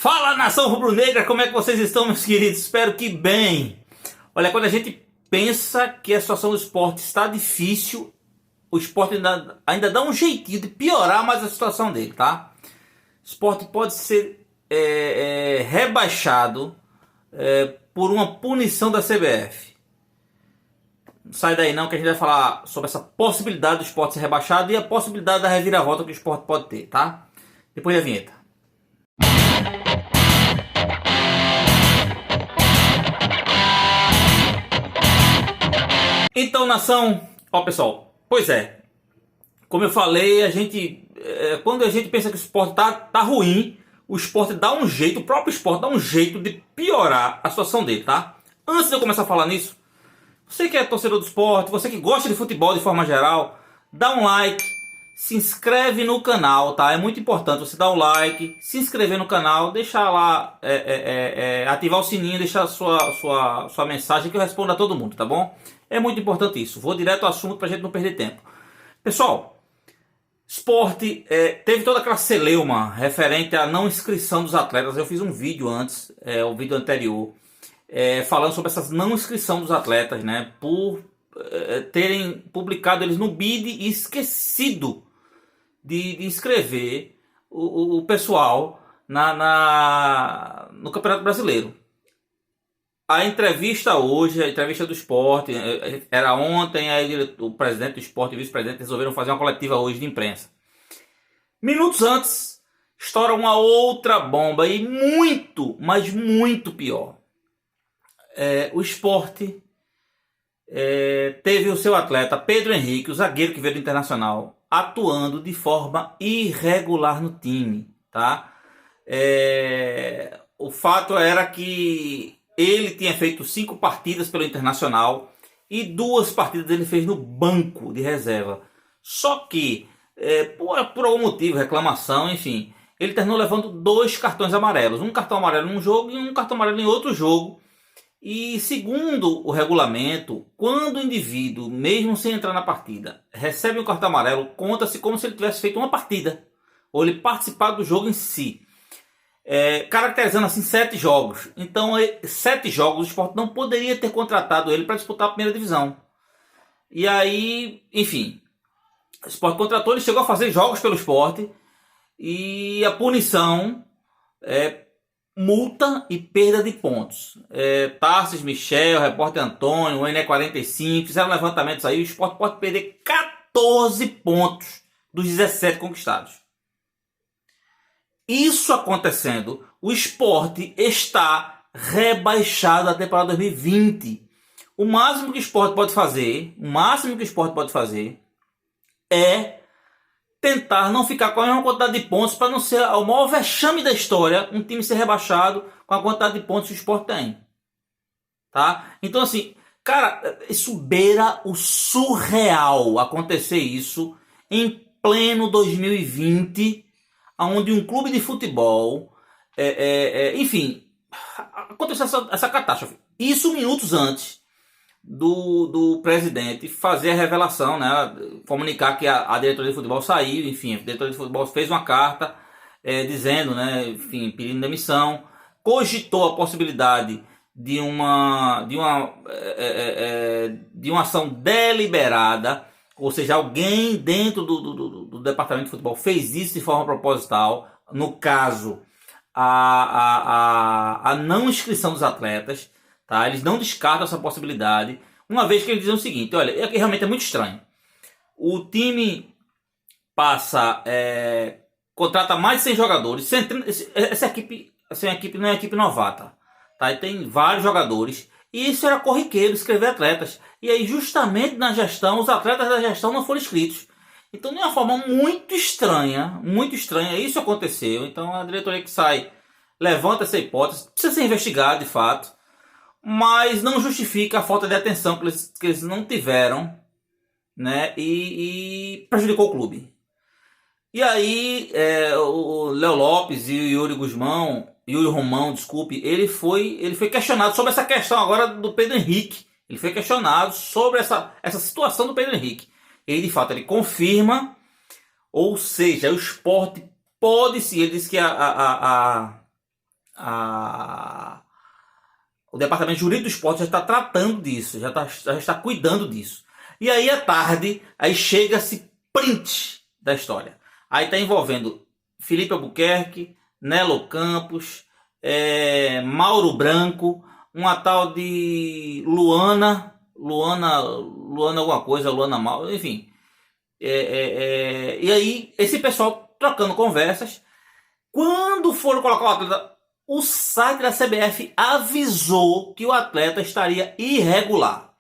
Fala, nação rubro-negra, como é que vocês estão, meus queridos? Espero que bem. Olha, quando a gente pensa que a situação do esporte está difícil, o esporte ainda dá um jeitinho de piorar mais a situação dele, tá? O esporte pode ser rebaixado por uma punição da CBF. Não sai daí não, que a gente vai falar sobre essa possibilidade do esporte ser rebaixado e a possibilidade da reviravolta que o esporte pode ter, tá? Depois da vinheta. Então, nação, ó pessoal, pois é, como eu falei, quando a gente pensa que o esporte tá ruim, o esporte dá um jeito, o próprio esporte dá um jeito de piorar a situação dele, tá? Antes de eu começar a falar nisso, você que é torcedor do esporte, você que gosta de futebol de forma geral, dá um like, se inscreve no canal, tá? É muito importante você dar um like, se inscrever no canal, deixar lá, ativar o sininho, deixar a sua mensagem que eu respondo a todo mundo, tá bom? É muito importante isso. Vou direto ao assunto pra gente não perder tempo. Pessoal, esporte teve toda aquela celeuma referente à não inscrição dos atletas. Eu fiz um vídeo antes, o vídeo anterior, falando sobre essa não inscrição dos atletas, né? Por terem publicado eles no BID e esquecido de inscrever o pessoal no Campeonato Brasileiro. A entrevista hoje, a entrevista do esporte, era ontem, aí o presidente do esporte e o vice-presidente resolveram fazer uma coletiva hoje de imprensa. Minutos antes, estoura uma outra bomba e muito, mas muito pior. O esporte teve o seu atleta Pedro Henrique, o zagueiro que veio do Internacional, atuando de forma irregular no time, tá? O fato era que ele tinha feito 5 partidas pelo Internacional e 2 partidas ele fez no banco de reserva. Só que, por algum motivo, reclamação, enfim, ele terminou levando 2 cartões amarelos. Um cartão amarelo num jogo e um cartão amarelo em outro jogo. E segundo o regulamento, quando o indivíduo, mesmo sem entrar na partida, recebe um cartão amarelo, conta-se como se ele tivesse feito uma partida. Ou ele participado do jogo em si. Caracterizando assim 7 jogos. Então 7 jogos o esporte não poderia ter contratado ele para disputar a primeira divisão. E aí, enfim, o esporte contratou, ele chegou a fazer jogos pelo esporte. E a punição é multa e perda de pontos. Tarsis, Michel, repórter Antônio, o NE45 fizeram levantamentos aí. O esporte pode perder 14 pontos dos 17 conquistados. Isso acontecendo, o esporte está rebaixado da temporada 2020. O máximo que o esporte pode fazer, é tentar não ficar com a mesma quantidade de pontos para não ser o maior vexame da história, um time ser rebaixado com a quantidade de pontos que o esporte tem. Tá? Então assim, cara, isso beira o surreal acontecer isso em pleno 2020, onde um clube de futebol, enfim, aconteceu essa catástrofe. Isso minutos antes do presidente fazer a revelação, né, comunicar que a diretoria de futebol saiu, enfim, a diretoria de futebol fez uma carta dizendo, né, enfim, pedindo demissão, cogitou a possibilidade de uma ação deliberada. Ou seja, alguém dentro do departamento de futebol fez isso de forma proposital. No caso, a não inscrição dos atletas. Tá? Eles não descartam essa possibilidade. Uma vez que eles dizem o seguinte, olha, realmente é muito estranho. O time contrata mais de 100 jogadores. Essa equipe não é uma equipe novata. Tá? E tem vários jogadores. E isso era corriqueiro, escrever atletas. E aí, justamente na gestão, os atletas da gestão não foram inscritos. Então, de uma forma muito estranha, isso aconteceu. Então, a diretoria que sai levanta essa hipótese. Precisa ser investigado, de fato. Mas não justifica a falta de atenção que eles não tiveram, né? E prejudicou o clube. E aí, o Léo Lopes e o Yuri Romão, desculpe, ele foi questionado sobre essa questão agora do Pedro Henrique. Ele foi questionado sobre essa situação do Pedro Henrique. Ele, de fato, ele confirma, ou seja, o esporte pode sim. Ele disse que o departamento jurídico do esporte já está tratando disso, já está cuidando disso. E aí à tarde, aí chega-se print da história. Aí está envolvendo Felipe Albuquerque, Nelo Campos, Mauro Branco, uma tal de Luana alguma coisa, Luana Mauro, enfim. E aí esse pessoal trocando conversas. Quando foram colocar o atleta, o site da CBF avisou que o atleta estaria irregular.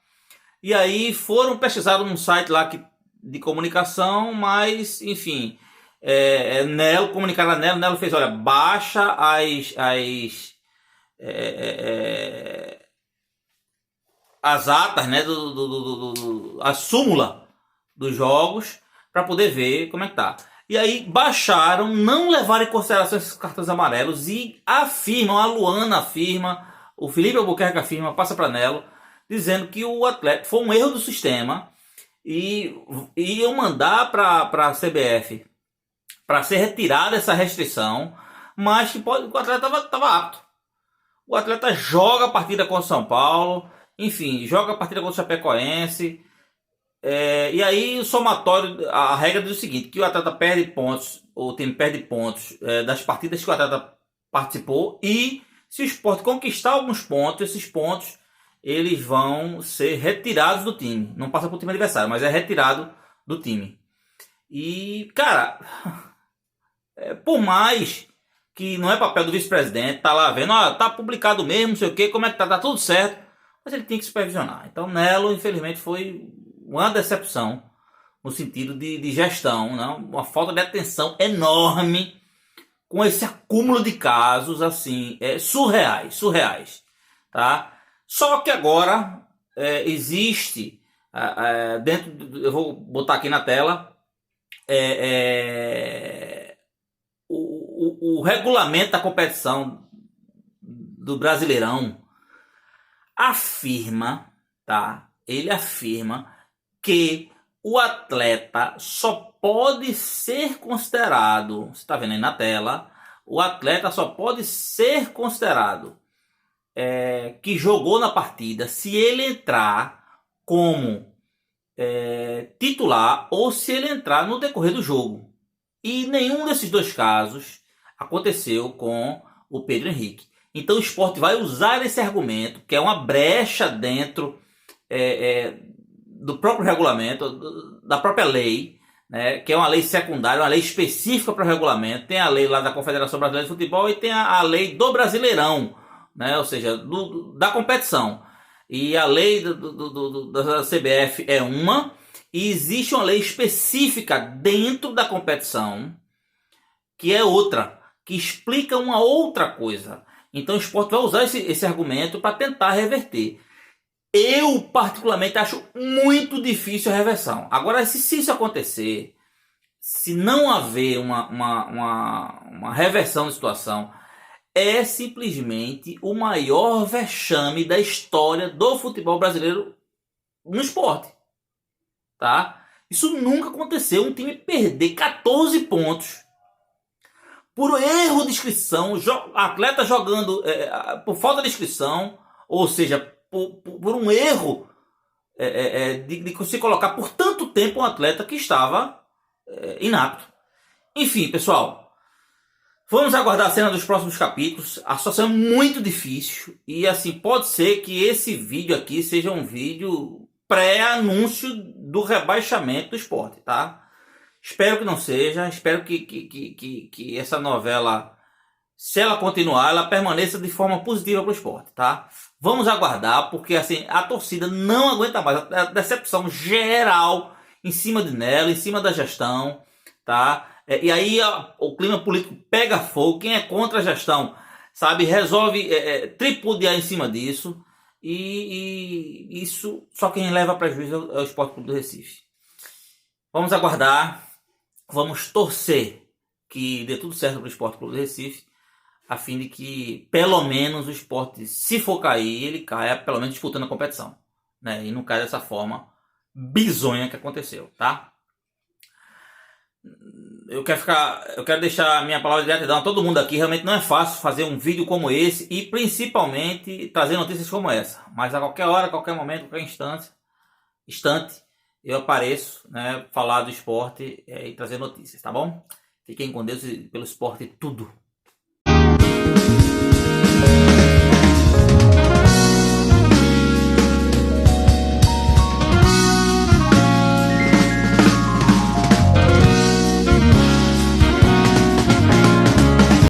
E aí foram pesquisar num site lá de comunicação, mas enfim, Nelo, comunicaram a Nelo, Nelo fez, olha, baixa as atas, né, a súmula dos jogos, para poder ver como é que tá. E aí baixaram, não levaram em consideração esses cartões amarelos e afirmam, a Luana afirma, o Felipe Albuquerque afirma, passa para Nelo, dizendo que o atleta foi um erro do sistema e iam mandar para a CBF para ser retirada essa restrição, mas que o atleta estava apto. O atleta joga a partida contra o São Paulo, enfim, joga a partida contra o Chapecoense. E aí o somatório, a regra diz o seguinte, que o atleta perde pontos, o time perde pontos das partidas que o atleta participou, e se o Sport conquistar alguns pontos, esses pontos eles vão ser retirados do time. Não passa para o time adversário, mas é retirado do time. E, cara, por mais que não é papel do vice-presidente, tá lá vendo, tá publicado mesmo, não sei o que, como é que tá tudo certo, mas ele tem que supervisionar. Então Nelo, infelizmente, foi uma decepção no sentido de gestão, não? Uma falta de atenção enorme com esse acúmulo de casos assim, surreais, tá? Só que agora existe eu vou botar aqui na tela o regulamento da competição do Brasileirão afirma, tá? Ele afirma que o atleta só pode ser considerado, você está vendo aí na tela, o atleta só pode ser considerado que jogou na partida se ele entrar como titular ou se ele entrar no decorrer do jogo. E nenhum desses dois casos aconteceu com o Pedro Henrique. Então o Sport vai usar esse argumento, que é uma brecha dentro do próprio regulamento, da própria lei, né, que é uma lei secundária, uma lei específica para o regulamento. Tem a lei lá da Confederação Brasileira de Futebol e tem a lei do Brasileirão, né, ou seja, da competição. E a lei da CBF é uma, e existe uma lei específica dentro da competição, que é outra, que explica uma outra coisa. Então o Sport vai usar esse argumento para tentar reverter. Eu, particularmente, acho muito difícil a reversão. Agora, se isso acontecer, se não haver uma reversão da situação, é simplesmente o maior vexame da história do futebol brasileiro no esporte. Tá? Isso nunca aconteceu, um time perder 14 pontos por erro de inscrição, atleta jogando por falta de inscrição, ou seja, por um erro de se colocar por tanto tempo um atleta que estava inapto. Enfim, pessoal, vamos aguardar a cena dos próximos capítulos. A situação é muito difícil e assim pode ser que esse vídeo aqui seja um vídeo pré-anúncio do rebaixamento do esporte, tá? Espero que não seja, espero que essa novela, se ela continuar, ela permaneça de forma positiva para o esporte, tá? Vamos aguardar, porque assim, a torcida não aguenta mais, a decepção geral em cima de Nelo, em cima da gestão, tá? E aí o clima político pega fogo, quem é contra a gestão, sabe, resolve tripudiar em cima disso, e isso só quem leva prejuízo é o Sport Clube do Recife. Vamos aguardar, vamos torcer que dê tudo certo para o Sport Clube do Recife, a fim de que, pelo menos, o esporte, se for cair, ele caia, pelo menos, disputando a competição, né? E não caia dessa forma bizonha que aconteceu, tá? eu quero deixar a minha palavra de gratidão a todo mundo aqui. Realmente não é fácil fazer um vídeo como esse e principalmente trazer notícias como essa. Mas a qualquer hora, a qualquer momento, a qualquer instante, eu apareço, né, falar do esporte e trazer notícias, tá bom? Fiquem com Deus e pelo esporte tudo.